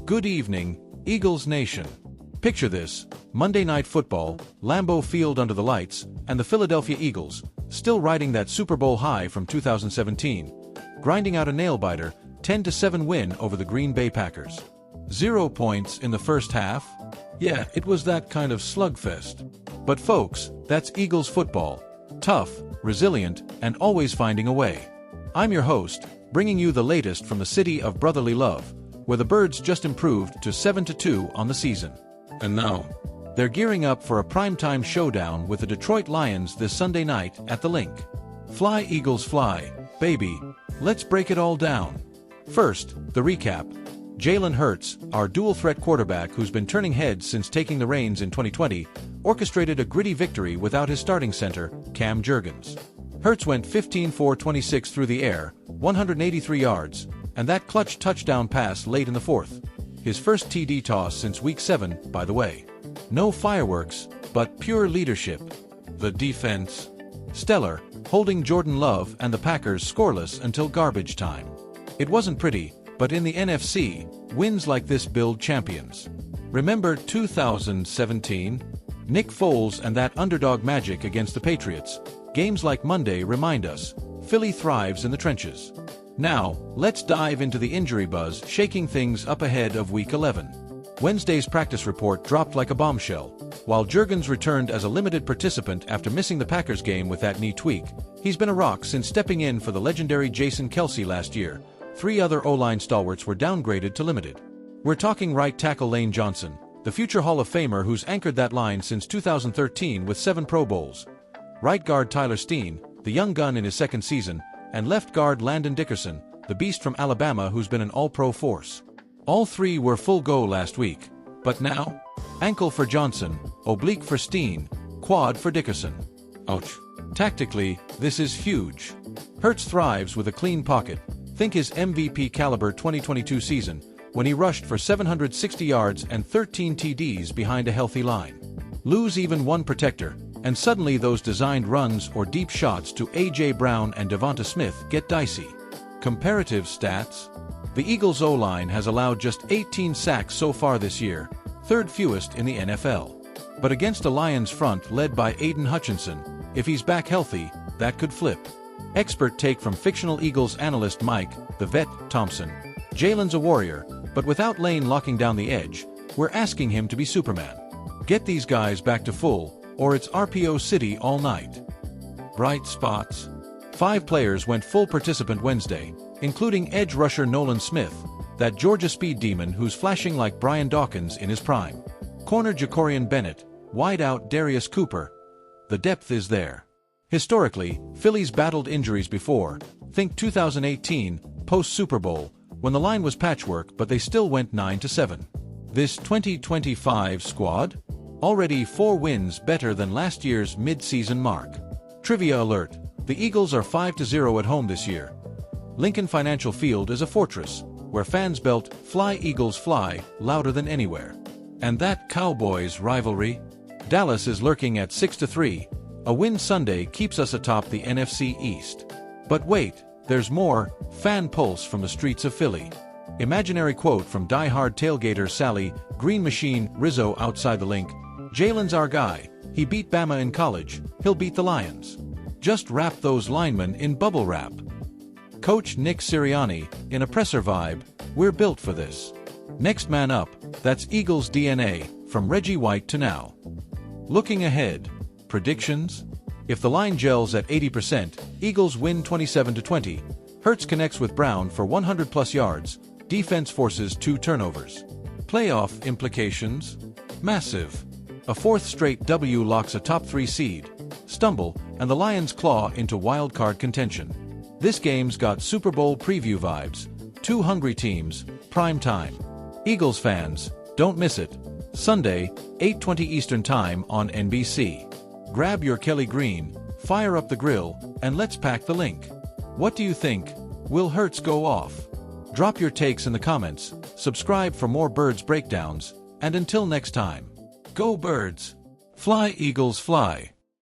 Good evening, Eagles Nation. Picture this: Monday Night Football, Lambeau Field under the lights, and the Philadelphia Eagles, still riding that Super Bowl high from 2017, grinding out a nail-biter, 10-7 win over the Green Bay Packers. 0 points in the first half? Yeah, it was that kind of slugfest. But folks, that's Eagles football. Tough, resilient, and always finding a way. I'm your host, bringing you the latest from the city of brotherly love, where the Birds just improved to 7-2 on the season. And now, they're gearing up for a primetime showdown with the Detroit Lions this Sunday night at the Link. Fly Eagles fly, baby. Let's break it all down. First, the recap. Jalen Hurts, our dual-threat quarterback who's been turning heads since taking the reins in 2020, orchestrated a gritty victory without his starting center, Cam Jurgens. Hurts went 15 for 26 through the air, 183 yards, and that clutch touchdown pass late in the fourth. His first TD toss since Week 7, by the way. No fireworks, but pure leadership. The defense? Stellar, holding Jordan Love and the Packers scoreless until garbage time. It wasn't pretty, but in the NFC, wins like this build champions. Remember 2017? Nick Foles and that underdog magic against the Patriots. Games like Monday remind us, Philly thrives in the trenches. Now, let's dive into the injury buzz shaking things up ahead of Week 11. Wednesday's practice report dropped like a bombshell. While Jurgens returned as a limited participant after missing the Packers game with that knee tweak, he's been a rock since stepping in for the legendary Jason Kelce last year. 3 other O-line stalwarts were downgraded to limited. We're talking right tackle Lane Johnson, the future Hall of Famer who's anchored that line since 2013 with 7 Pro Bowls. Right guard Tyler Steen, the young gun in his second season, and left guard Landon Dickerson, the beast from Alabama who's been an all-pro force. All 3 were full go last week. But now? Ankle for Johnson, oblique for Steen, quad for Dickerson. Ouch. Tactically, this is huge. Hurts thrives with a clean pocket. Think his MVP caliber 2022 season, when he rushed for 760 yards and 13 TDs behind a healthy line. Lose even one protector, and suddenly those designed runs or deep shots to A.J. Brown and Devonta Smith get dicey. Comparative stats? The Eagles' O-line has allowed just 18 sacks so far this year, 3rd fewest in the NFL. But against a Lions front led by Aiden Hutchinson, if he's back healthy, that could flip. Expert take from fictional Eagles analyst Mike, the vet, Thompson. Jalen's a warrior, but without Lane locking down the edge, we're asking him to be Superman. Get these guys back to full, or it's RPO City all night. Bright spots. 5 players went full participant Wednesday, including edge rusher Nolan Smith, that Georgia speed demon who's flashing like Brian Dawkins in his prime. Corner Jacorian Bennett, wideout Darius Cooper. The depth is there. Historically, Philly's battled injuries before. Think 2018, post-Super Bowl, when the line was patchwork but they still went 9-7. This 2025 squad? Already 4 wins better than last year's mid-season mark. Trivia alert: the Eagles are 5-0 at home this year. Lincoln Financial Field is a fortress, where fans belt "Fly Eagles Fly" louder than anywhere. And that Cowboys rivalry? Dallas is lurking at 6-3. A win Sunday keeps us atop the NFC East. But wait, there's more. Fan pulse from the streets of Philly. Imaginary quote from die-hard tailgater Sally, Green Machine, Rizzo outside the Link. Jalen's our guy. He beat Bama in college. He'll beat the Lions. Just wrap those linemen in bubble wrap. Coach Nick Sirianni, in a presser vibe, we're built for this. Next man up, that's Eagles DNA, from Reggie White to now. Looking ahead. Predictions? If the line gels at 80%, Eagles win 27-20. Hurts connects with Brown for 100-plus yards. Defense forces 2 turnovers. Playoff implications? Massive. A 4th straight W locks a top 3 seed. Stumble, and the Lions claw into wildcard contention. This game's got Super Bowl preview vibes. 2 hungry teams, prime time. Eagles fans, don't miss it. Sunday, 8:20 Eastern Time on NBC. Grab your Kelly Green, fire up the grill, and let's pack the Link. What do you think? Will Hurts go off? Drop your takes in the comments, subscribe for more Birds breakdowns, and until next time, go Birds! Fly Eagles fly!